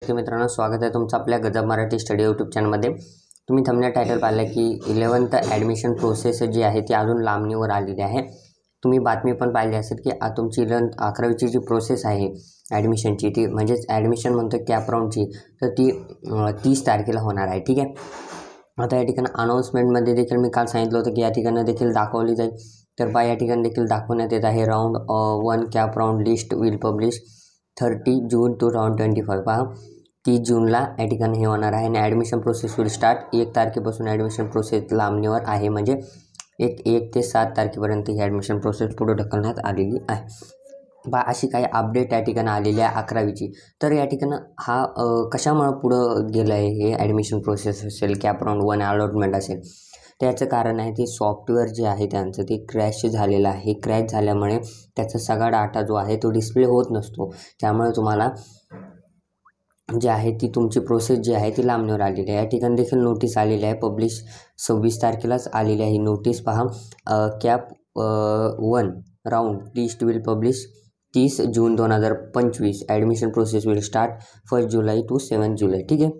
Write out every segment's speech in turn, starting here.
मित्रांनो, स्वागत आहे तुमचं आपल्या गजब मराठी स्टडी यूट्यूब चॅनलमध्ये। तुम्ही थंबनेल टायटल पाहिलं की 11th ॲडमिशन प्रोसेस जी आहे ती अजून लांबणीवर आलेली आहे। तुम्ही बातमी पण पाहिली असेल की तुमची 11वीची जी प्रोसेस आहे ॲडमिशनची, ती म्हणजेच ॲडमिशन म्हणतो कॅप राऊंडची, तर ती 30 तारखेला होणार आहे। ठीक आहे। आता या ठिकाणी अनाउन्समेंटमध्ये देखील मी काल सांगितलं होतं की या ठिकाणी देखील दाखवली जाईल। तर बा या ठिकाणी देखील दाखवण्यात येत आहे round 1 cap round list will publish 30 June 2025। पहा 30 जूनला या ठिकाणी हे होणार आहे आणि ॲडमिशन प्रोसेस विल स्टार्ट 1 तारखेपासून ॲडमिशन प्रोसेस लांबणीवर आहे, म्हणजे 1 ते 7 तारखेपर्यंत ही ॲडमिशन प्रोसेस पुढे ढकलण्यात आलेली आहे। बा अशी काही अपडेट या ठिकाणी आलेली आहे 11वीची। तर या ठिकाणी हा कशामुळे पुढं गेलं आहे, हे ॲडमिशन प्रोसेस असेल कॅप राऊंड 1 अलॉटमेंट असेल, त्याचं कारण आहे ते सॉफ्टवेअर जे आहे त्यांचं ते क्रॅश झालेलं आहे। क्रॅश झाल्यामुळे त्याचा सगळा डाटा जो आहे तो डिस्प्ले होत नसतो, त्यामुळे तुम्हाला जे आहे ती तुमची प्रोसेस जी आहे ती लांबणीवर आलेली आहे। या ठिकाणी देखील नोटीस आलेली आहे, पब्लिश 26 तारखेलाच आलेली आहे ही नोटीस। पहा CAP 1 round list will publish 30 June 2025। Admission process will start 1 July to 7 July. ठीक आहे।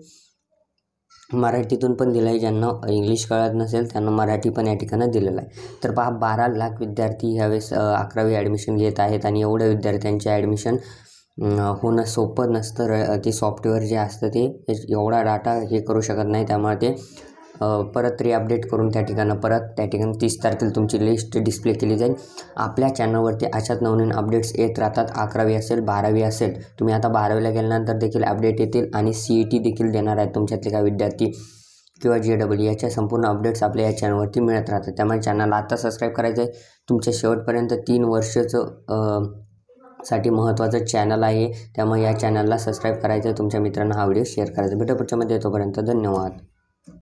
मराठीतून पण दिलं आहे, ज्यांना इंग्लिश कळत नसेल त्यांना मराठी पण या ठिकाणी दिलेलं आहे। तर पहा 12 लाख विद्यार्थी ह्यावेळेस 11वी ॲडमिशन घेत आहेत आणि एवढ्या विद्यार्थ्यांचे ॲडमिशन होणं सोपं नसतं। ते सॉफ्टवेअर जे असतं ते एवढा डाटा हे करू शकत नाही, त्यामुळे ते परत रिअपडेट करून त्या ठिकाणी 30 तारखेला तुमची लिस्ट डिस्प्ले केली जाईल। आपल्या चॅनलवरती अशाच नवनवीन अपडेट्स येत राहतात। 11वी असेल 12वी असेल, तुम्ही आता 12वीला गेल्यानंतर देखील अपडेट येतील आणि CET देखील देणार आहेत तुमच्यातले काही विद्यार्थी किंवा JEE, याच्या संपूर्ण अपडेट्स आपल्या या चॅनलवरती मिळत राहतात। त्यामुळे चॅनलला आता सबस्क्राईब करायचं आहे। तुमच्या शेवटपर्यंत 3 वर्षाचं साठी महत्त्वाचं चॅनल आहे, त्यामुळे या चॅनलला सबस्क्राईब करायचं आहे। तुमच्या मित्रांना हा व्हिडिओ शेअर करायचा। भेटू पुढच्या मध्ये, तोपर्यंत धन्यवाद।